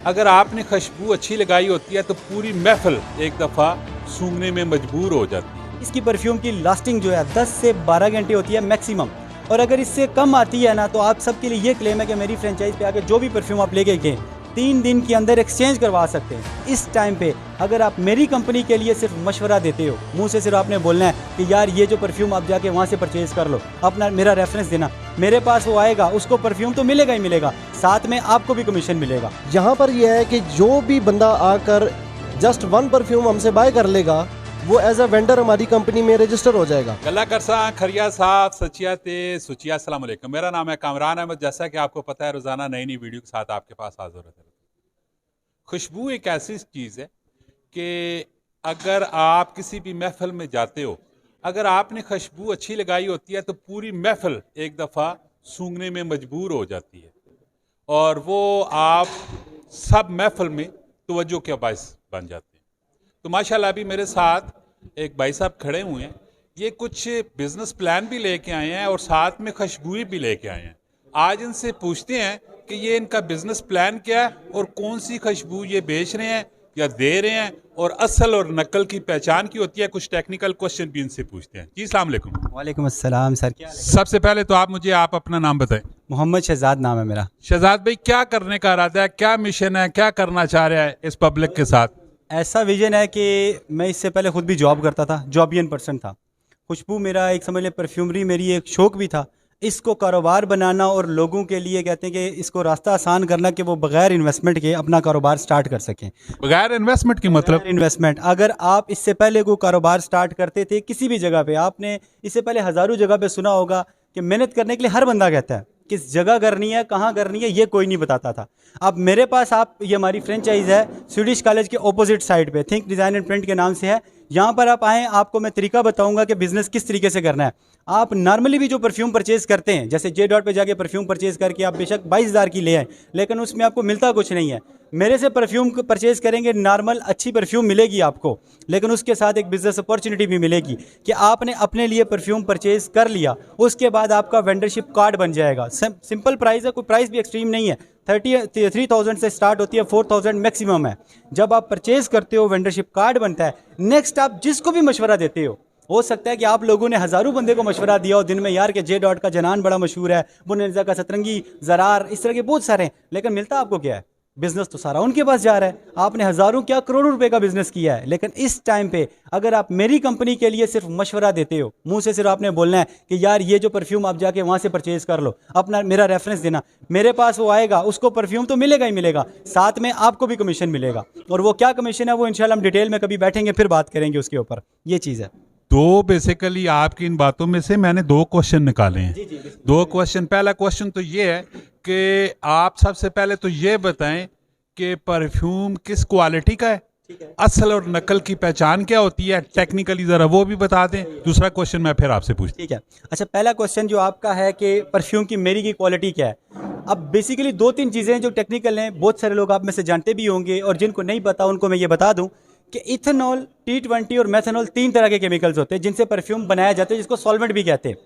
अगर आपने खुशबू अच्छी लगाई होती है तो पूरी महफिल एक दफ़ा सूंघने में मजबूर हो जाती है। इसकी परफ्यूम की लास्टिंग जो है 10 से 12 घंटे होती है मैक्सिमम। और अगर इससे कम आती है ना तो आप सबके लिए ये क्लेम है कि मेरी फ्रेंचाइज पे आके जो भी परफ्यूम आप लेके गए 3 दिन के अंदर एक्सचेंज करवा सकते हैं। इस टाइम पे अगर आप मेरी कंपनी के लिए सिर्फ मशवरा देते हो, मुंह से सिर्फ आपने बोलना है कि यार ये जो परफ्यूम आप जाके वहाँ से परचेज कर लो, अपना मेरा रेफरेंस देना, मेरे पास वो आएगा, उसको परफ्यूम तो मिलेगा ही मिलेगा, साथ में आपको भी कमीशन मिलेगा। यहाँ पर यह है कि जो भी बंदा आकर जस्ट 1 परफ्यूम हमसे बाय कर लेगा वो एज अ वेंडर हमारी कंपनी में रजिस्टर हो जाएगा। गला करसा खरिया साहब सचिया ते सुचिया। अस्सलाम वालेकुम, मेरा नाम है कामरान अहमद। जैसा कि आपको पता है रोजाना नई नई वीडियो के साथ आपके पास हाजिर रहते हैं। खुशबू एक ऐसी चीज़ है कि अगर आप किसी भी महफिल में जाते हो, अगर आपने खुशबू अच्छी लगाई होती है तो पूरी महफिल एक दफ़ा सूंघने में मजबूर हो जाती है और वो आप सब महफिल में तवज्जो के बायस बन जाते हैं। तो माशाल्लाह अभी मेरे साथ एक भाई साहब खड़े हुए हैं, ये कुछ बिजनेस प्लान भी लेके आए हैं और साथ में खुशबू भी लेके आए हैं। आज इनसे पूछते हैं कि ये इनका बिजनेस प्लान क्या है और कौन सी खुशबू ये बेच रहे हैं या दे रहे हैं और असल और नकल की पहचान की होती है। कुछ टेक्निकल क्वेश्चन भी इनसे पूछते हैं। जी अस्सलाम वालेकुम। वालेकुम अस्सलाम सर, क्या? सबसे पहले तो आप अपना नाम बताएं। मोहम्मद शहजाद नाम है मेरा। शहजाद भाई, क्या करने का इरादा है, क्या मिशन है, क्या करना चाह रहा है इस पब्लिक के साथ? ऐसा विजन है कि मैं इससे पहले खुद भी जॉब करता था, जॉबियन पर्सन था। खुशबू मेरा एक समझ ले परफ्यूमरी मेरी एक शौक भी था। इसको कारोबार बनाना और लोगों के लिए कहते हैं कि इसको रास्ता आसान करना कि वो बगैर इन्वेस्टमेंट के अपना कारोबार स्टार्ट कर सकें। बगैर इन्वेस्टमेंट की मतलब? इन्वेस्टमेंट, अगर आप इससे पहले कोई कारोबार स्टार्ट करते थे किसी भी जगह पे, आपने इससे पहले हज़ारों जगह पे सुना होगा कि मेहनत करने के लिए हर बंदा कहता है, किस जगह करनी है, कहाँ करनी है, ये कोई नहीं बताता था। अब मेरे पास ये हमारी फ्रेंचाइज है स्वीडिश कॉलेज के ऑपोजिट साइड पे, थिंक डिज़ाइन एंड प्रिंट के नाम से है। यहाँ पर आप आएँ, आपको मैं तरीका बताऊंगा कि बिज़नेस किस तरीके से करना है। आप नॉर्मली भी जो परफ्यूम परचेज़ करते हैं, जैसे जे डॉट पे जाके परफ्यूम परचेज़ करके आप बेशक 22,000 की ले आए, लेकिन उसमें आपको मिलता कुछ नहीं है। मेरे से परफ्यूम परचेज़ करेंगे, नॉर्मल अच्छी परफ्यूम मिलेगी आपको, लेकिन उसके साथ एक बिज़नेस अपॉर्चुनिटी भी मिलेगी कि आपने अपने लिए परफ्यूम परचेज़ कर लिया, उसके बाद आपका वेंडरशिप कार्ड बन जाएगा। सिंपल प्राइस है, कोई प्राइस भी एक्सट्रीम नहीं है। 3,000 से स्टार्ट होती है, 4,000 मैक्सिमम है। जब आप परचेज़ करते हो वेंडरशिप कार्ड बनता है। नेक्स्ट आप जिसको भी मशवरा देते हो सकता है कि आप लोगों ने हज़ारों बंदे को मशवरा दिया हो दिन में, यार के जे डॉट का जनान बड़ा मशहूर है, बुनिर्जा का सतरंगी, ज़रार, इस तरह के बहुत सारे हैं, लेकिन मिलता आपको क्या है? बिजनेस तो सारा उनके पास जा रहा है। आपने हज़ारों क्या करोड़ों रुपए का बिजनेस किया है, लेकिन इस टाइम पे अगर आप मेरी कंपनी के लिए सिर्फ मशवरा देते हो, मुंह से सिर्फ आपने बोलना है कि यार ये जो परफ्यूम आप जाके वहाँ से परचेज कर लो, अपना मेरा रेफरेंस देना, मेरे पास वो आएगा, उसको परफ्यूम तो मिलेगा ही मिलेगा, साथ में आपको भी कमीशन मिलेगा। और वो क्या कमीशन है वो इंशाल्लाह हम डिटेल में कभी बैठेंगे फिर बात करेंगे उसके ऊपर। ये चीज़ है। तो बेसिकली आपकी इन बातों में से मैंने 2 क्वेश्चन निकाले हैं। 2 क्वेश्चन। पहला क्वेश्चन तो ये है कि आप सबसे पहले तो ये बताएं कि परफ्यूम किस क्वालिटी का है, असल और नकल की पहचान क्या होती है, टेक्निकली जरा वो भी बता दें। दूसरा क्वेश्चन मैं फिर आपसे पूछता हूं। ठीक है। अच्छा, पहला क्वेश्चन जो आपका है कि परफ्यूम की मेरी की क्वालिटी क्या है। अब बेसिकली 2-3 चीज़ें जो टेक्निकल हैं, बहुत सारे लोग आप में से जानते भी होंगे, और जिनको नहीं पता उनको मैं ये बता दूं कि इथेनॉल, T20 और मेथनॉल 3 तरह के केमिकल्स होते हैं जिनसे परफ्यूम बनाया जाता है, जिसको सॉल्वेंट भी कहते हैं।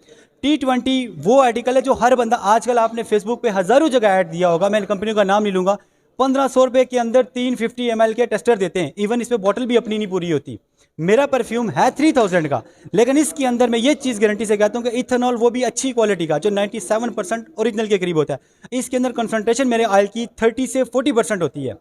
T20 वो आर्टिकल है जो हर बंदा, आजकल आपने फेसबुक पे हज़ारों जगह ऐड दिया होगा, मैं कंपनी का नाम नहीं लूँगा, 1,500 रुपये के अंदर 350 ml के टेस्टर देते हैं। इवन इस पर बॉटल भी अपनी नहीं पूरी होती। मेरा परफ्यूम है 3,000 का, लेकिन इसके अंदर मैं ये चीज़ गारंटी से कहता हूँ कि इथेनॉल वो भी अच्छी क्वालिटी का जो 97% ओरिजिनल के करीब होता है। इसके अंदर कंसंट्रेशन मेरे ऑयल की 30 से 40% होती है।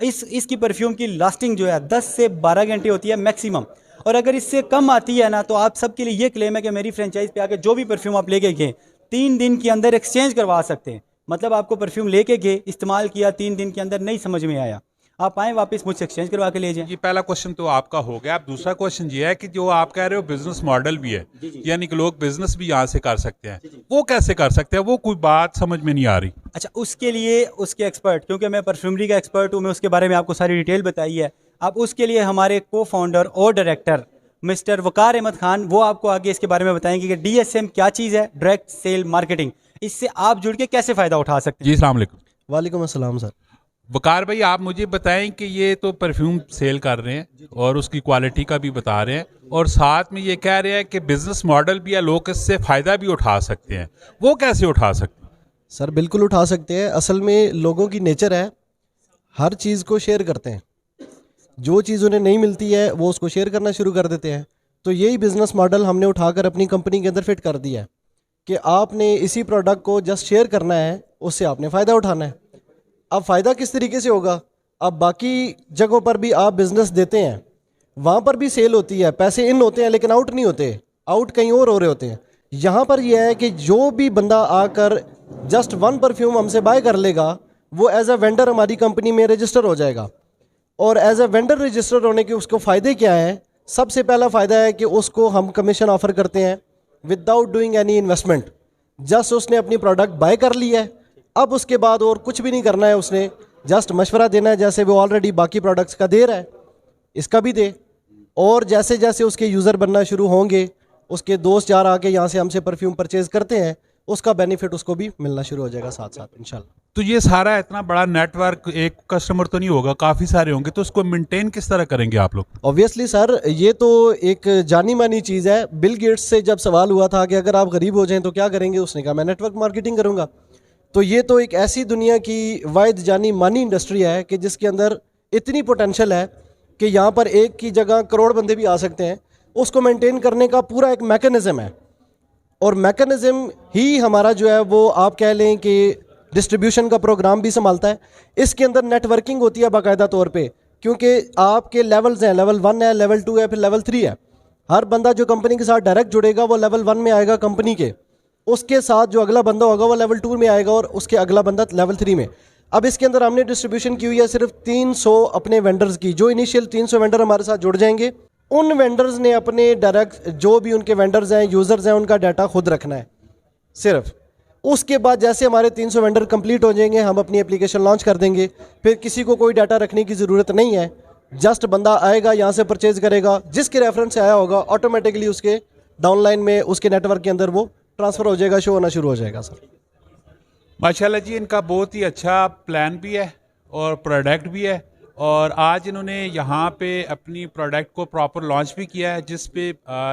इसकी परफ्यूम की लास्टिंग जो है 10 से 12 घंटे होती है मैक्सिमम। और अगर इससे कम आती है ना तो आप सबके लिए ये क्लेम है कि मेरी फ्रेंचाइज पे आके जो भी परफ्यूम आप लेके गए 3 दिन के अंदर एक्सचेंज करवा सकते हैं। मतलब आपको परफ्यूम लेके गए, इस्तेमाल किया, 3 दिन के अंदर नहीं समझ में आया, आप आए वापस मुझसे एक्सचेंज करवा के ले जाएं। ये पहला क्वेश्चन तो आपका हो गया। अब दूसरा क्वेश्चन ये है कि जो आप कह रहे हो बिजनेस मॉडल भी है, यानी कि लोग बिजनेस भी यहाँ से कर सकते हैं, वो कैसे कर सकते हैं? वो कोई बात समझ में नहीं आ रही। अच्छा, उसके लिए उसके एक्सपर्ट, क्योंकि मैं परफ्यूमरी का एक्सपर्ट हूँ, मैं उसके बारे में आपको सारी डिटेल बताई है। अब उसके लिए हमारे को फाउंडर और डायरेक्टर मिस्टर वकार अहमद खान, वो आपको आगे इसके बारे में बताएंगे कि DSM क्या चीज़ है, डायरेक्ट सेल मार्केटिंग, इससे आप जुड़ के कैसे फ़ायदा उठा सकते हैं। जी अस्सलाम वालेकुम। वालेकुम अस्सलाम सर। वकार भाई, आप मुझे बताएं कि ये तो परफ्यूम सेल कर रहे हैं और उसकी क्वालिटी का भी बता रहे हैं, और साथ में ये कह रहे हैं कि बिजनेस मॉडल भी है, लोग इससे फ़ायदा भी उठा सकते हैं, वो कैसे उठा सकते हैं? सर बिल्कुल उठा सकते हैं। असल में लोगों की नेचर है, हर चीज़ को शेयर करते हैं। जो चीज़ उन्हें नहीं मिलती है वो उसको शेयर करना शुरू कर देते हैं। तो यही बिज़नेस मॉडल हमने उठाकर अपनी कंपनी के अंदर फिट कर दिया है कि आपने इसी प्रोडक्ट को जस्ट शेयर करना है, उससे आपने फ़ायदा उठाना है। अब फ़ायदा किस तरीके से होगा? अब बाकी जगहों पर भी आप बिज़नेस देते हैं, वहाँ पर भी सेल होती है, पैसे इन होते हैं लेकिन आउट नहीं होते, आउट कहीं और हो रहे होते हैं। यहाँ पर यह है कि जो भी बंदा आकर जस्ट वन परफ्यूम हमसे बाय कर लेगा वो एज अ वेंडर हमारी कंपनी में रजिस्टर हो जाएगा। और एज अ वेंडर रजिस्टर होने के उसको फ़ायदे क्या हैं? सबसे पहला फ़ायदा है कि उसको हम कमीशन ऑफ़र करते हैं without doing any investment. Just उसने अपनी प्रोडक्ट बाय कर लिया है, अब उसके बाद और कुछ भी नहीं करना है, उसने जस्ट मशवरा देना है, जैसे वो ऑलरेडी बाकी प्रोडक्ट्स का दे रहा है इसका भी दे। और जैसे जैसे उसके यूज़र बनना शुरू होंगे, उसके दोस्त यार आके यहाँ से हमसे परफ्यूम परचेज़ करते हैं, उसका बेनिफिट उसको भी मिलना शुरू हो जाएगा साथ साथ इंशाल्लाह। तो ये सारा इतना बड़ा नेटवर्क एक कस्टमर तो नहीं होगा, काफ़ी सारे होंगे, तो उसको मेंटेन किस तरह करेंगे आप लोग? ऑब्वियसली सर, ये तो एक जानी मानी चीज़ है। बिल गेट्स से जब सवाल हुआ था कि अगर आप गरीब हो जाएं तो क्या करेंगे, उसने कहा मैं नेटवर्क मार्केटिंग करूंगा। तो ये तो एक ऐसी दुनिया की वाहिद जानी मानी इंडस्ट्री है कि जिसके अंदर इतनी पोटेंशियल है कि यहाँ पर एक की जगह करोड़ बंदे भी आ सकते हैं। उसको मेंटेन करने का पूरा एक मैकेनिज़्म है, और मैकेनिज़्म ही हमारा जो है वो आप कह लें कि डिस्ट्रीब्यूशन का प्रोग्राम भी संभालता है। इसके अंदर नेटवर्किंग होती है बाकायदा तौर पे, क्योंकि आपके लेवल्स हैं, लेवल 1 है, लेवल 2 है, फिर लेवल 3 है। हर बंदा जो कंपनी के साथ डायरेक्ट जुड़ेगा वो लेवल 1 में आएगा कंपनी के, उसके साथ जो अगला बंदा होगा वो लेवल 2 में आएगा और उसके अगला बंदा लेवल 3 में। अब इसके अंदर हमने डिस्ट्रीब्यूशन की हुई है सिर्फ 300 अपने वेंडर्स की। जो इनिशियल 300 वेंडर हमारे साथ जुड़ जाएंगे, उन वेंडर्स ने अपने डायरेक्ट जो भी उनके वेंडर्स हैं, यूज़र्स हैं, उनका डाटा खुद रखना है सिर्फ। उसके बाद जैसे हमारे 300 वेंडर कंप्लीट हो जाएंगे, हम अपनी एप्लीकेशन लॉन्च कर देंगे। फिर किसी को कोई डाटा रखने की ज़रूरत नहीं है, जस्ट बंदा आएगा यहाँ से परचेज़ करेगा, जिसके रेफरेंस से आया होगा ऑटोमेटिकली उसके डाउनलाइन में उसके नेटवर्क के अंदर वो ट्रांसफ़र हो जाएगा, शो होना शुरू हो जाएगा सर। माशाल्लाह जी, इनका बहुत ही अच्छा प्लान भी है और प्रोडक्ट भी है, और आज इन्होंने यहाँ पे अपनी प्रोडक्ट को प्रॉपर लॉन्च भी किया है, जिस पे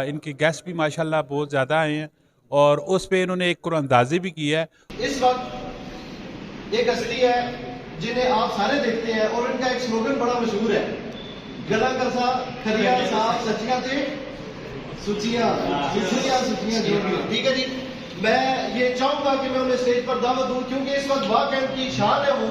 इनके गेस्ट भी माशाल्लाह बहुत ज़्यादा आए हैं, और उस पे इन्होंने एक कुरानंदाजी भी की है। इस वक्त एक हस्ती है जिन्हें आप सारे देखते हैं, और इनका एक स्लोगन बड़ा मशहूर है, गला करसा खरिया साफ सचियां थे सुचियां सुचियां सुचियां जो भी। ठीक है जी, मैं ये चाहूंगा कि मैं उन्हें स्टेज पर दावत दूं, क्योंकि इस वक्त वाकई की शान है वो।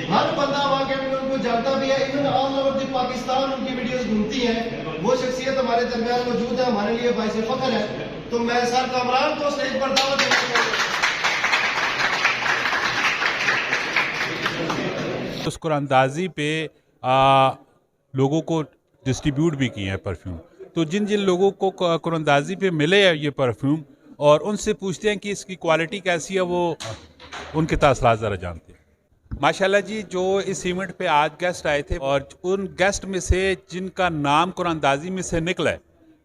हर बंदा वाकई में उनको जानता भी है, even all over the Pakistan उनकी वीडियोस घूमती हैं। वो शख्सियत हमारे दरमियान मौजूद है, हमारे लिए बाइसे फख्र है। तो मैं सर कामरान को स्टेज पर दावत देना चाहूंगा। उस कुरानंदाजी पे लोगों को डिस्ट्रीब्यूट भी किए हैं परफ्यूम। तो जिन जिन लोगों को कुरानंदाजी पे मिले है ये परफ्यूम, और उनसे पूछते हैं कि इसकी क्वालिटी कैसी है, वो उनके तासरात ज़रा जानते हैं। माशाल्लाह जी, जो इस इवेंट पे आज गेस्ट आए थे, और उन गेस्ट में से जिनका नाम कुरानंदाजी में से निकला है,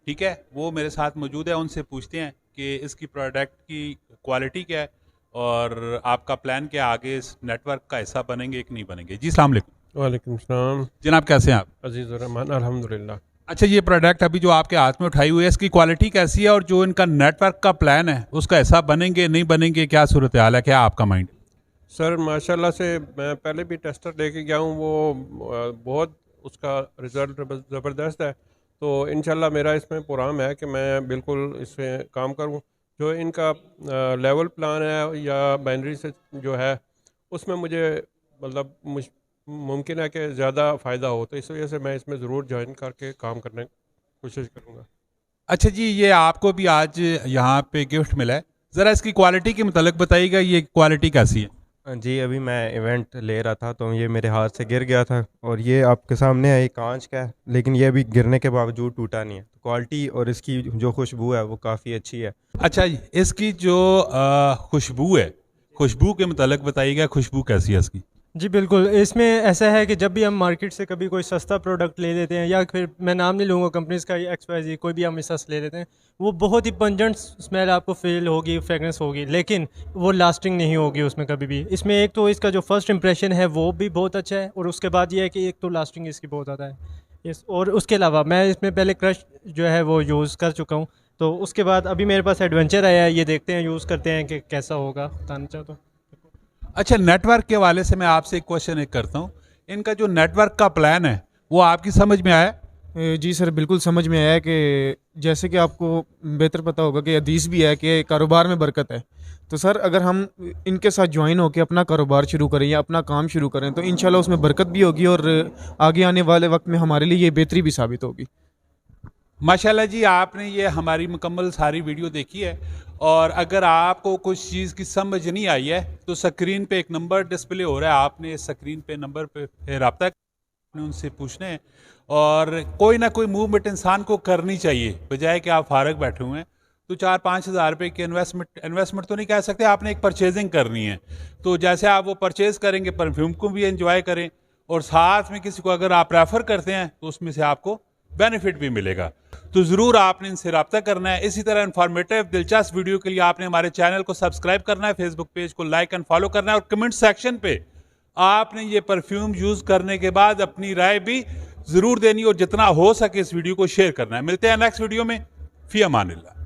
ठीक है, वो मेरे साथ मौजूद है। उनसे पूछते हैं कि इसकी प्रोडक्ट की क्वालिटी क्या है और आपका प्लान क्या, आगे इस नेटवर्क का हिस्सा बनेंगे कि नहीं बनेंगे। जी अस्सलाम वालेकुम। वालेकुम सलाम। जनाब कैसे हैं आप? अजीज़ुर रहमान, अल्हम्दुलिल्लाह। अच्छा, ये प्रोडक्ट अभी जो आपके हाथ में उठाई हुई है, इसकी क्वालिटी कैसी है, और जो इनका नेटवर्क का प्लान है उसका हिस्सा बनेंगे नहीं बनेंगे, क्या सूरत हाल है, क्या आपका माइंड? सर माशाल्लाह से मैं पहले भी टेस्टर लेके गया हूँ, वो बहुत उसका रिज़ल्ट ज़बरदस्त है। तो इंशाल्लाह मेरा इसमें प्रोग्राम है कि मैं बिल्कुल इससे काम करूँ। जो इनका लेवल प्लान है या बाइनरी से जो है, उसमें मुझे मतलब मुमकिन है कि ज़्यादा फ़ायदा हो, तो इस वजह से मैं इसमें ज़रूर ज्वाइन करके काम करने की कोशिश करूँगा। अच्छा जी, ये आपको भी आज यहाँ पे गिफ्ट मिला है, ज़रा इसकी क्वालिटी के मुतालिक बताइएगा, ये क्वालिटी कैसी है? जी, अभी मैं इवेंट ले रहा था तो ये मेरे हाथ से गिर गया था, और ये आपके सामने है, ये कांच का है, लेकिन ये अभी गिरने के बावजूद टूटा नहीं है। क्वालिटी और इसकी जो खुशबू है वो काफ़ी अच्छी है। अच्छा, इसकी जो खुशबू है, खुशबू के मुतालिक बताइएगा, खुशबू कैसी है इसकी? जी बिल्कुल, इसमें ऐसा है कि जब भी हम मार्केट से कभी कोई सस्ता प्रोडक्ट ले लेते हैं, या फिर मैं नाम नहीं लूँगा कंपनीज़ का, XYZ कोई भी हम सस्ता ले लेते हैं, वो बहुत ही पंजेंट स्मेल आपको फील होगी, फ्रेगरेंस होगी, लेकिन वो लास्टिंग नहीं होगी उसमें कभी भी। इसमें एक तो इसका जो फर्स्ट इंप्रेशन है वो भी बहुत अच्छा है, और उसके बाद ये है कि एक तो लास्टिंग इसकी बहुत ज़्यादा है। और उसके अलावा मैं इसमें पहले क्रश जो है वो यूज़ कर चुका हूँ, तो उसके बाद अभी मेरे पास एडवेंचर आया है, ये देखते हैं, यूज़ करते हैं कि कैसा होगा, बताना चाहता हूँ। अच्छा, नेटवर्क के हवाले से मैं आपसे एक क्वेश्चन करता हूँ इनका जो नेटवर्क का प्लान है वो आपकी समझ में आया? जी सर, बिल्कुल समझ में आया कि जैसे कि आपको बेहतर पता होगा कि हदीस भी है कि कारोबार में बरकत है। तो सर अगर हम इनके साथ ज्वाइन होकर अपना कारोबार शुरू करें या अपना काम शुरू करें तो इंशाल्लाह उसमें बरकत भी होगी और आगे आने वाले वक्त में हमारे लिए ये बेहतरी भी साबित होगी। माशाल्लाह जी, आपने ये हमारी मुकम्मल सारी वीडियो देखी है, और अगर आपको कुछ चीज़ की समझ नहीं आई है तो स्क्रीन पे एक नंबर डिस्प्ले हो रहा है, आपने स्क्रीन पे नंबर पे रब्ता आपने उनसे पूछना है। और कोई ना कोई मूवमेंट इंसान को करनी चाहिए, बजाय कि आप फारग बैठे हुए हैं। तो 4-5 हज़ार रुपये की इन्वेस्टमेंट तो नहीं कह सकते, आपने एक परचेजिंग करनी है। तो जैसे आप वो परचेज़ करेंगे, परफ्यूम को भी एंजॉय करें, और साथ में किसी को अगर आप रेफ़र करते हैं तो उसमें से आपको बेनिफिट भी मिलेगा। तो ज़रूर आपने इनसे रब्ता करना है। इसी तरह इन्फॉर्मेटिव दिलचस्प वीडियो के लिए आपने हमारे चैनल को सब्सक्राइब करना है, फेसबुक पेज को लाइक एंड फॉलो करना है, और कमेंट सेक्शन पे आपने ये परफ्यूम यूज़ करने के बाद अपनी राय भी ज़रूर देनी, और जितना हो सके इस वीडियो को शेयर करना है। मिलते हैं नेक्स्ट वीडियो में। फ़ी अमानिल्लाह।